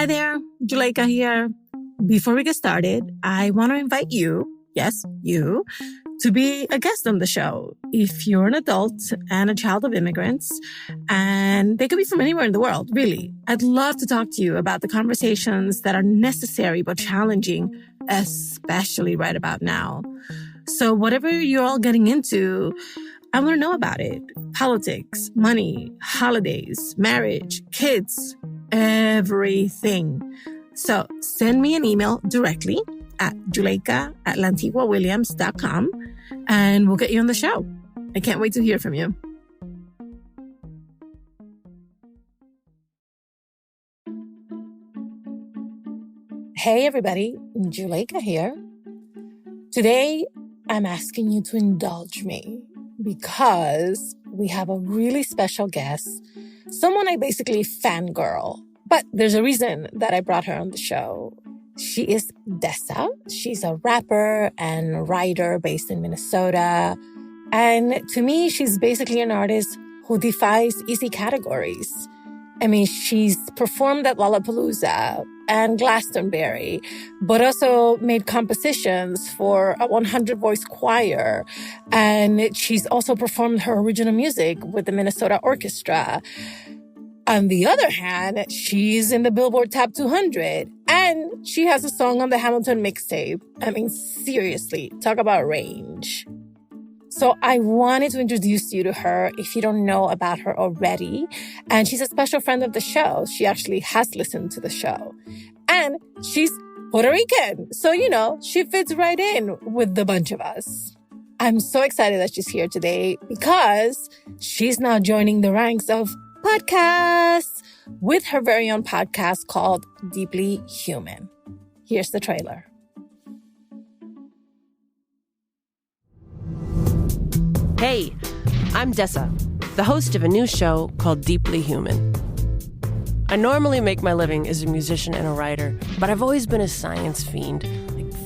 Hi there, Juleyka here. Before we get started, I want to invite you, yes, you, to be a guest on the show. If you're an adult and a child of immigrants, and they could be from anywhere in the world, really, I'd love to talk to you about the conversations that are necessary but challenging, especially right about now. So whatever you're all getting into, I want to know about it. Politics, money, holidays, marriage, kids, everything. So send me an email directly at juleyka@lantiguawilliams.com and we'll get you on the show. I can't wait to hear from you. Hey everybody, Juleyka here. Today, I'm asking you to indulge me because we have a really special guest, someone I basically fangirl. But there's a reason that I brought her on the show. She is Dessa. She's a rapper and writer based in Minnesota. And to me, she's basically an artist who defies easy categories. I mean, she's performed at Lollapalooza and Glastonbury, but also made compositions for a 100-voice choir. And she's also performed her original music with the Minnesota Orchestra. On the other hand, she's in the Billboard Top 200 and she has a song on the Hamilton mixtape. I mean, seriously, talk about range. So I wanted to introduce you to her if you don't know about her already. And she's a special friend of the show. She actually has listened to the show. And she's Puerto Rican. So, she fits right in with the bunch of us. I'm so excited that she's here today because she's now joining the ranks of podcasts with her very own podcast called Deeply Human. Here's the trailer. Hey, I'm Dessa, the host of a new show called Deeply Human. I normally make my living as a musician and a writer, but I've always been a science fiend,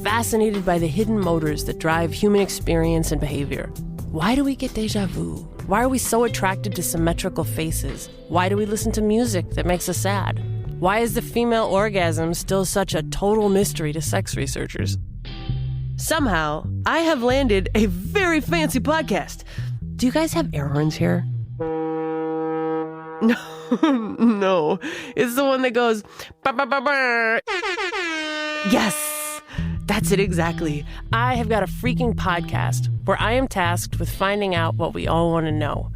fascinated by the hidden motors that drive human experience and behavior. Why do we get déjà vu? Why are we so attracted to symmetrical faces? Why do we listen to music that makes us sad? Why is the female orgasm still such a total mystery to sex researchers? Somehow, I have landed a very fancy podcast. Do you guys have air horns here? No. It's the one that goes, bah, bah, bah, bah. Yes, that's it exactly. I have got a freaking podcast where I am tasked with finding out what we all want to know.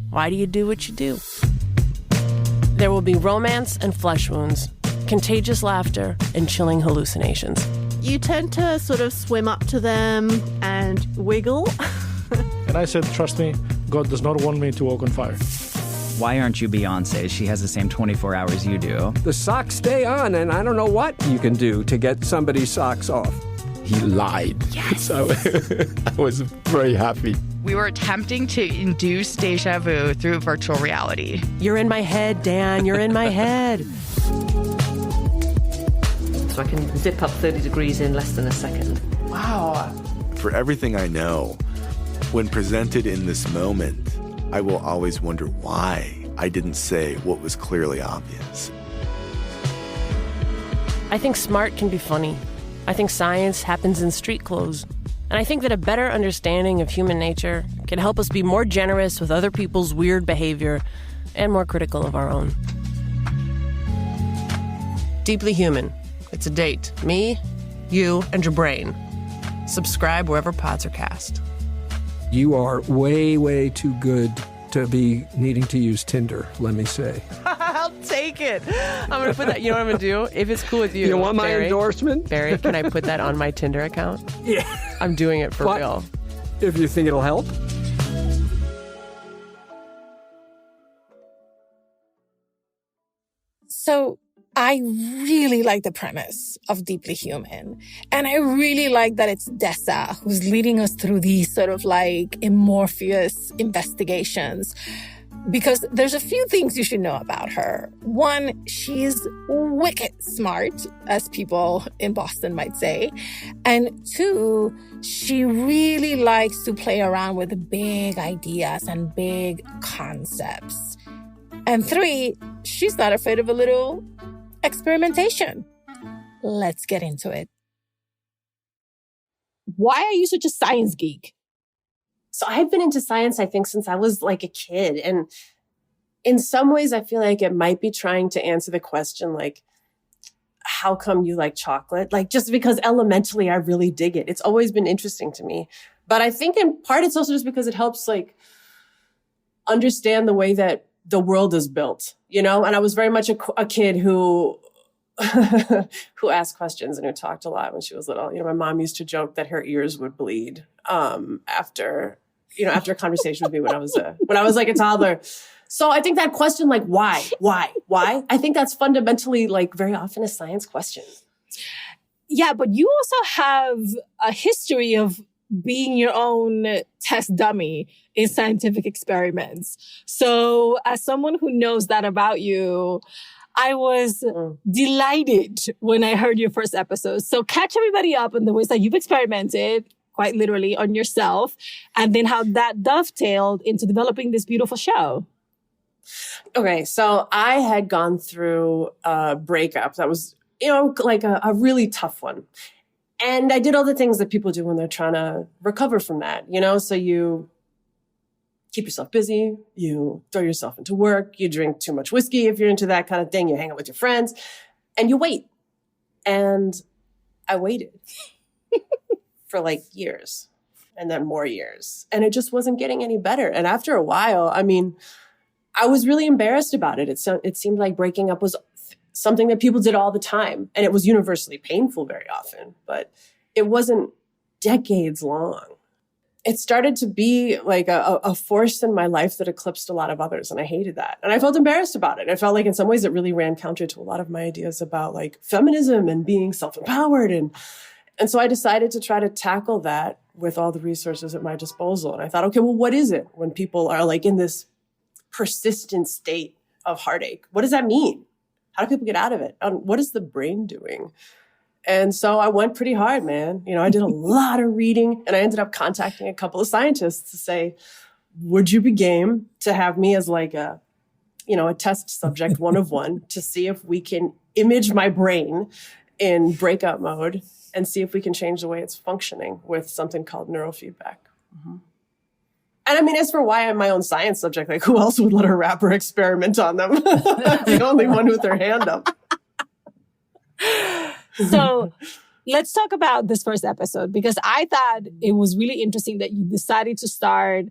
Why do you do what you do? There will be romance and flesh wounds, contagious laughter, and chilling hallucinations. You tend to sort of swim up to them and wiggle. And I said, trust me, God does not want me to walk on fire. Why aren't you Beyonce? She has the same 24 hours you do. The socks stay on, and I don't know what you can do to get somebody's socks off. He lied. Yes. So I was very happy. We were attempting to induce déjà vu through virtual reality. You're in my head, Dan. You're in my head. So I can zip up 30 degrees in less than a second. Wow. For everything I know, when presented in this moment, I will always wonder why I didn't say what was clearly obvious. I think smart can be funny. I think science happens in street clothes. And I think that a better understanding of human nature can help us be more generous with other people's weird behavior and more critical of our own. Deeply Human. It's a date. Me, you, and your brain. Subscribe wherever pods are cast. You are way, way too good to be needing to use Tinder, let me say. I'll take it. I'm going to put that, you know what I'm going to do? If it's cool with you, You want my Barry, endorsement? Barry, can I put that on my Tinder account? Yeah. I'm doing it for But real. if you think it'll help. So I really like the premise of Deeply Human. And I really like that it's Dessa who's leading us through these sort of amorphous investigations. Because there's a few things you should know about her. One, she's wicked smart, as people in Boston might say. And two, she really likes to play around with big ideas and big concepts. And three, she's not afraid of a little experimentation. Let's get into it. Why are you such a science geek? So I've been into science, I think, since I was like a kid. And in some ways, I feel like it might be trying to answer the question, like, how come you like chocolate? Like, just because elementally I really dig it. It's always been interesting to me. But I think in part it's also just because it helps like understand the way that the world is built, you know? And I was very much a kid who who asked questions and who talked a lot when she was little. You know, my mom used to joke that her ears would bleed after a conversation with me when I was like a toddler. So I think that question, like, why? I think that's fundamentally, like, very often a science question. Yeah, but you also have a history of being your own test dummy in scientific experiments. So as someone who knows that about you, I was delighted when I heard your first episode. So catch everybody up on the ways that you've experimented, quite literally, on yourself, and then how that dovetailed into developing this beautiful show. Okay, so I had gone through a breakup that was, like a really tough one. And I did all the things that people do when they're trying to recover from that, So you keep yourself busy, you throw yourself into work, you drink too much whiskey if you're into that kind of thing, you hang out with your friends, and you wait. And I waited for like years and then more years. And it just wasn't getting any better. And after a while, I was really embarrassed about it. It seemed like breaking up was something that people did all the time. And it was universally painful very often, but it wasn't decades long. It started to be like a force in my life that eclipsed a lot of others. And I hated that. And I felt embarrassed about it. I felt like in some ways it really ran counter to a lot of my ideas about like feminism and being self-empowered. And so I decided to try to tackle that with all the resources at my disposal. And I thought, okay, well, what is it when people are like in this persistent state of heartache? What does that mean? How do people get out of it? What is the brain doing? And so I went pretty hard, man. I did a lot of reading and I ended up contacting a couple of scientists to say, would you be game to have me as like a test subject 1 of 1 to see if we can image my brain in breakup mode and see if we can change the way it's functioning with something called neurofeedback. Mm-hmm. And as for why I'm my own science subject, like who else would let a rapper experiment on them? The only one with their hand up. So let's talk about this first episode, because I thought it was really interesting that you decided to start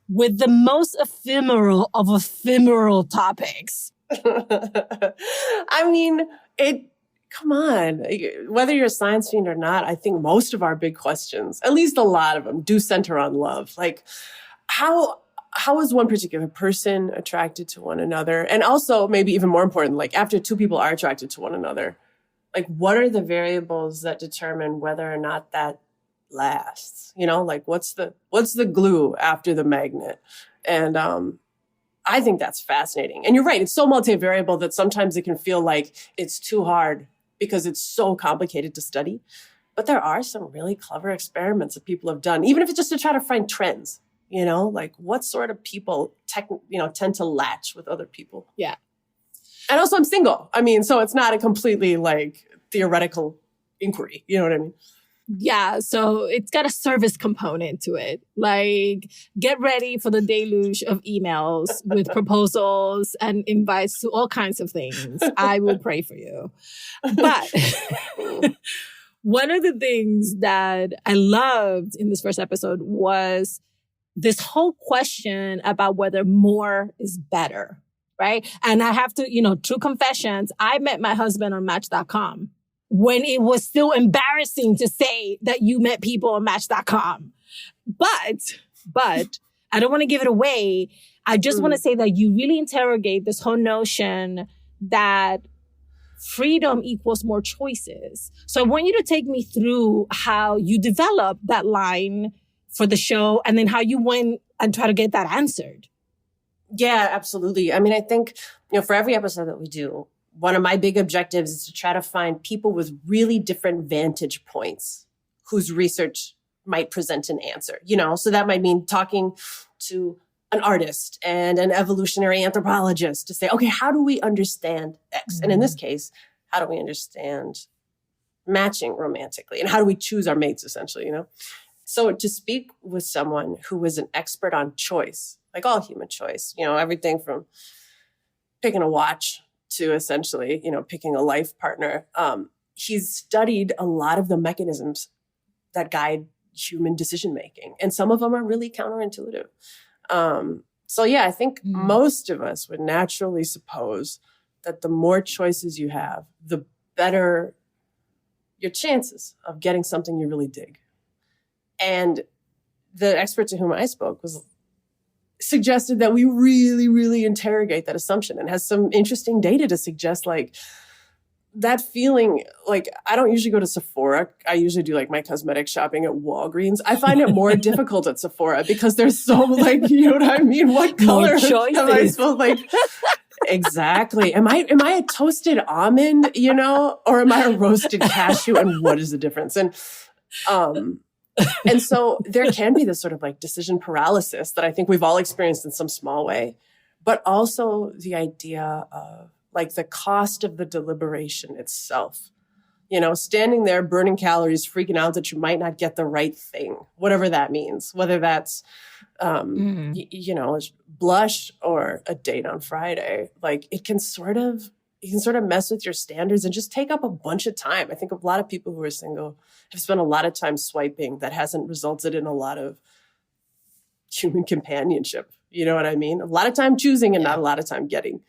with the most ephemeral of ephemeral topics. Come on. Whether you're a science fiend or not, I think most of our big questions, at least a lot of them, do center on love. Like, how is one particular person attracted to one another? And also, maybe even more important, like after two people are attracted to one another, like what are the variables that determine whether or not that lasts? Like what's the glue after the magnet? And I think that's fascinating. And you're right, it's so multivariable that sometimes it can feel like it's too hard because it's so complicated to study. But there are some really clever experiments that people have done, even if it's just to try to find trends. Like what sort of people tend to latch with other people. Yeah. And also I'm single. So it's not a completely like theoretical inquiry. You know what I mean? Yeah. So it's got a service component to it. Like get ready for the deluge of emails with proposals and invites to all kinds of things. I will pray for you. But one of the things that I loved in this first episode was this whole question about whether more is better, right? And I have to, true confessions, I met my husband on Match.com when it was still embarrassing to say that you met people on Match.com. But I don't want to give it away. I just want to say that you really interrogate this whole notion that freedom equals more choices. So I want you to take me through how you developed that line for the show, and then how you went and try to get that answered. Yeah, absolutely. I think, for every episode that we do, one of my big objectives is to try to find people with really different vantage points whose research might present an answer, So that might mean talking to an artist and an evolutionary anthropologist to say, okay, how do we understand X? Mm-hmm. And in this case, how do we understand matching romantically, and how do we choose our mates, essentially, So to speak with someone who was an expert on choice, like all human choice, everything from picking a watch to essentially, picking a life partner. He's studied a lot of the mechanisms that guide human decision-making, and some of them are really counterintuitive. So yeah, I think most of us would naturally suppose that the more choices you have, the better your chances of getting something you really dig. And the expert to whom I spoke suggested that we really, really interrogate that assumption, and has some interesting data to suggest like that feeling. Like, I don't usually go to Sephora. I usually do like my cosmetic shopping at Walgreens. I find it more difficult at Sephora because there's so like, you know what I mean? What color am I supposed like? Exactly. Am I a toasted almond, or am I a roasted cashew? And what is the difference? And so there can be this sort of like decision paralysis that I think we've all experienced in some small way, but also the idea of like the cost of the deliberation itself, standing there, burning calories, freaking out that you might not get the right thing, whatever that means, whether that's, blush or a date on Friday. Like you can sort of mess with your standards and just take up a bunch of time. I think a lot of people who are single have spent a lot of time swiping that hasn't resulted in a lot of human companionship. You know what I mean? A lot of time choosing and not a lot of time getting.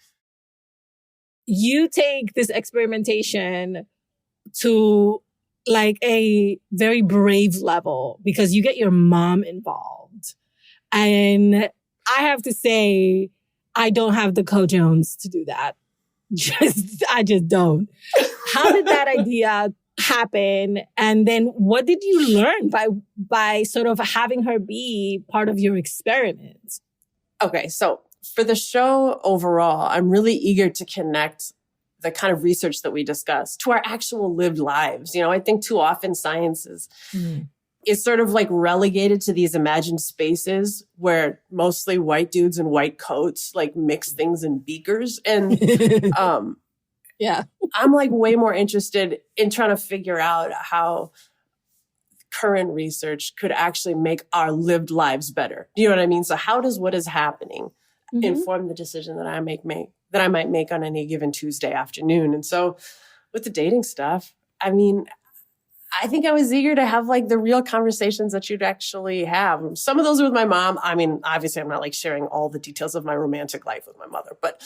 You take this experimentation to like a very brave level because you get your mom involved. And I have to say, I don't have the cojones to do that. I just don't. How did that idea happen? And then what did you learn by sort of having her be part of your experiment? Okay, so for the show overall, I'm really eager to connect the kind of research that we discuss to our actual lived lives. I think too often science is sort of like relegated to these imagined spaces where mostly white dudes in white coats like mix things in beakers. And I'm like way more interested in trying to figure out how current research could actually make our lived lives better. You know what I mean? So how does what is happening inform the decision that I might make on any given Tuesday afternoon? And so with the dating stuff, I mean, I think I was eager to have like the real conversations that you'd actually have. Some of those with my mom. I mean, obviously I'm not like sharing all the details of my romantic life with my mother, but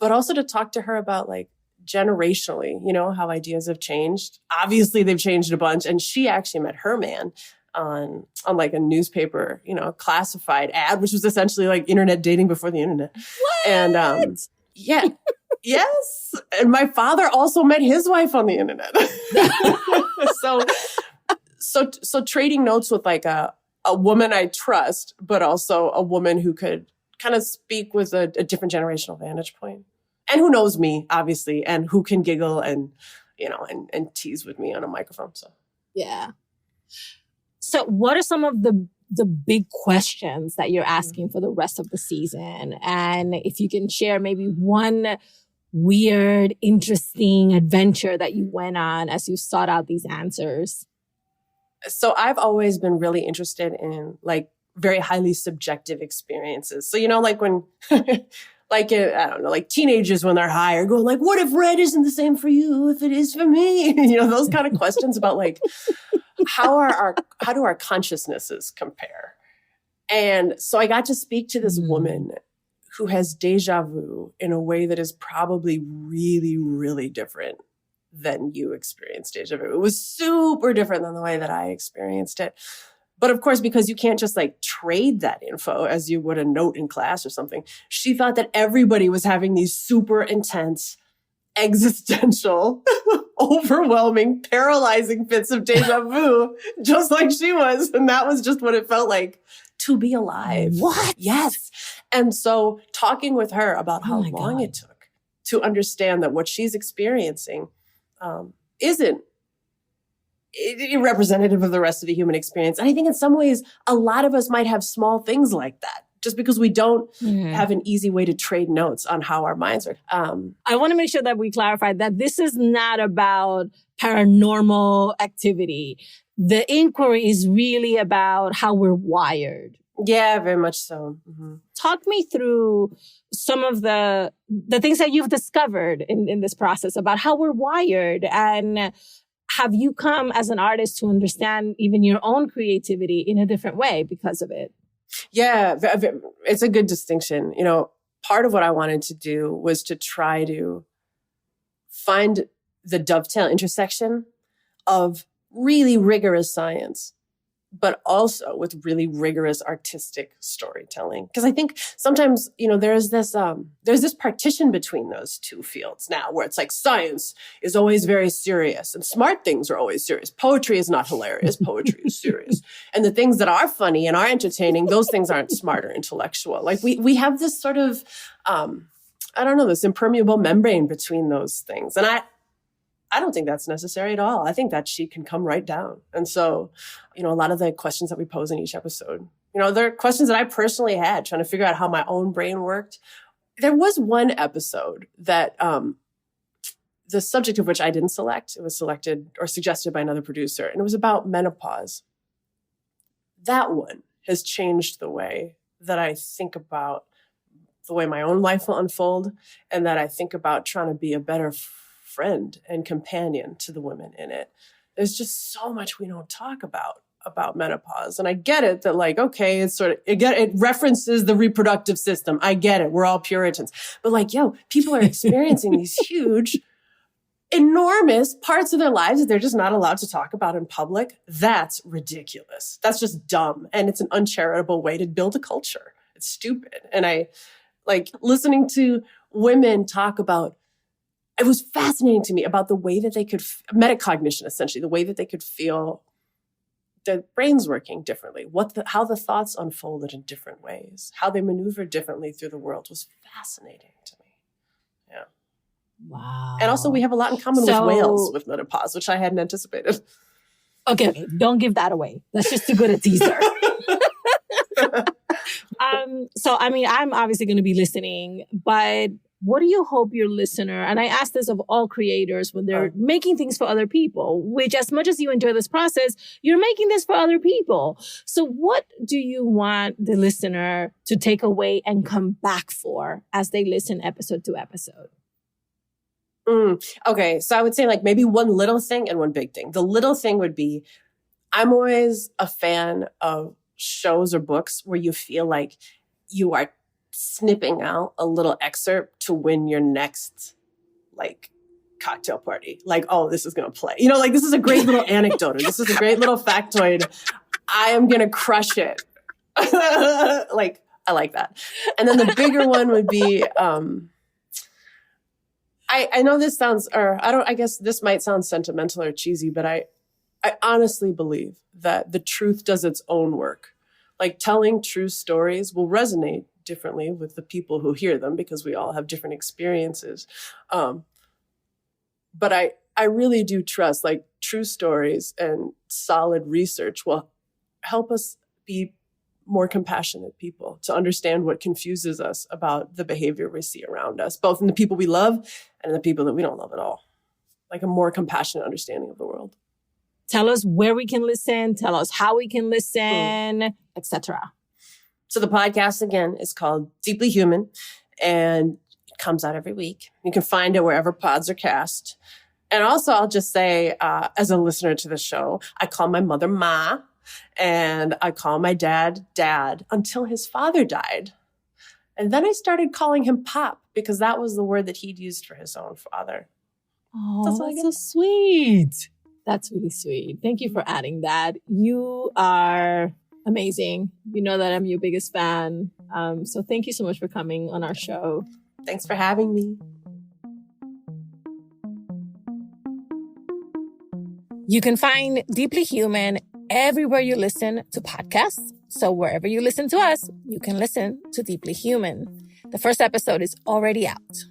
also to talk to her about like generationally, how ideas have changed. Obviously they've changed a bunch. And she actually met her man on like a newspaper, classified ad, which was essentially like internet dating before the internet. What? And yes. And my father also met his wife on the internet. So trading notes with like a woman I trust, but also a woman who could kind of speak with a different generational vantage point, and who knows me, obviously, and who can giggle and, and tease with me on a microphone. So, yeah. So what are some of the big questions that you're asking for the rest of the season? And if you can share maybe one weird, interesting adventure that you went on as you sought out these answers. So I've always been really interested in like very highly subjective experiences. So, like when, like, I don't know, like teenagers when they're high are going like, what if red isn't the same for you if it is for me? Those kind of questions about like, how do our consciousnesses compare? And so I got to speak to this woman who has deja vu in a way that is probably really, really different than you experienced deja vu. It was super different than the way that I experienced it. But of course, because you can't just like trade that info as you would a note in class or something, she thought that everybody was having these super intense, existential, overwhelming, paralyzing fits of deja vu, just like she was. And that was just what it felt like to be alive. What? Yes. And so talking with her about how long it took to understand that what she's experiencing isn't representative of the rest of the human experience. And I think in some ways, a lot of us might have small things like that just because we don't have an easy way to trade notes on how our minds are. I want to make sure that we clarify that this is not about paranormal activity. The inquiry is really about how we're wired. Yeah, very much so. Mm-hmm. Talk me through some of the things that you've discovered in this process about how we're wired, and have you come as an artist to understand even your own creativity in a different way because of it? Yeah, it's a good distinction. You know, part of what I wanted to do was to try to find the dovetail intersection of really rigorous science, but also with really rigorous artistic storytelling. Because I think sometimes, you know, there's this partition between those two fields now, where it's like science is always very serious and smart things are always serious. Poetry is not hilarious. Poetry is serious. And the things that are funny and are entertaining, those things aren't smart or intellectual. Like we have this sort of, this impermeable membrane between those things. And I don't think that's necessary at all. I think that she can come right down. And so, you know, a lot of the questions that we pose in each episode, you know, they're questions that I personally had trying to figure out how my own brain worked. There was one episode that the subject of which I didn't select. It was selected or suggested by another producer, and it was about menopause. That one has changed the way that I think about the way my own life will unfold, and that I think about trying to be a better friend and companion to the women in it. There's just so much we don't talk about menopause. And I get it that, like, okay, it's sort of, it references the reproductive system. I get it. We're all Puritans. But like, people are experiencing these huge, enormous parts of their lives that they're just not allowed to talk about in public. That's ridiculous. That's just dumb. And it's an uncharitable way to build a culture. It's stupid. And I like listening to women talk about, it was fascinating to me about the way that they could, metacognition, essentially, the way that they could feel their brains working differently, how the thoughts unfolded in different ways, how they maneuvered differently through the world was fascinating to me. Yeah. Wow. And also we have a lot in common with whales with menopause, which I hadn't anticipated. Okay, don't give that away. That's just too good a teaser. I'm obviously going to be listening, but what do you hope your listener, and I ask this of all creators when they're making things for other people, which as much as you enjoy this process, you're making this for other people. So what do you want the listener to take away and come back for as they listen episode to episode? Okay, so I would say like maybe one little thing and one big thing. The little thing would be, I'm always a fan of shows or books where you feel like you are snipping out a little excerpt to win your next like cocktail party. Like, oh, this is going to play. You know, like this is a great little anecdote, or this is a great little factoid. I am going to crush it. Like, I like that. And then the bigger one would be, I know this sounds, I guess this might sound sentimental or cheesy, but I honestly believe that the truth does its own work. Like telling true stories will resonate differently with the people who hear them because we all have different experiences. But I really do trust like true stories and solid research will help us be more compassionate people, to understand what confuses us about the behavior we see around us, both in the people we love and in the people that we don't love at all. Like a more compassionate understanding of the world. Tell us where we can listen. Tell us how we can listen, etc. So the podcast, again, is called Deeply Human, and it comes out every week. You can find it wherever pods are cast. And also, I'll just say, as a listener to the show, I call my mother Ma, and I call my dad Dad until his father died. And then I started calling him Pop because that was the word that he'd used for his own father. Oh, that's so sweet. That's really sweet. Thank you for adding that. You are amazing. You know that I'm your biggest fan. So thank you so much for coming on our show. Thanks for having me. You can find Deeply Human everywhere you listen to podcasts. So wherever you listen to us, you can listen to Deeply Human. The first episode is already out.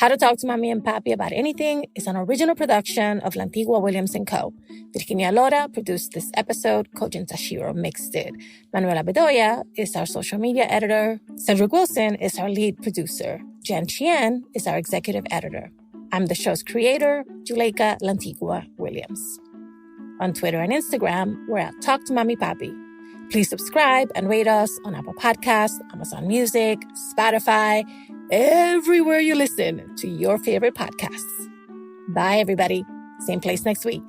How to Talk to Mamí and Papí About Anything is an original production of Lantigua, Williams & Co. Virginia Lora produced this episode. Kojin Tashiro mixed it. Manuela Bedoya is our social media editor. Cedric Wilson is our lead producer. Jen Chien is our executive editor. I'm the show's creator, Juleyka Lantigua Williams. On Twitter and Instagram, we're at Talk to Mamí Papí. Please subscribe and rate us on Apple Podcasts, Amazon Music, Spotify, everywhere you listen to your favorite podcasts. Bye, everybody. Same place next week.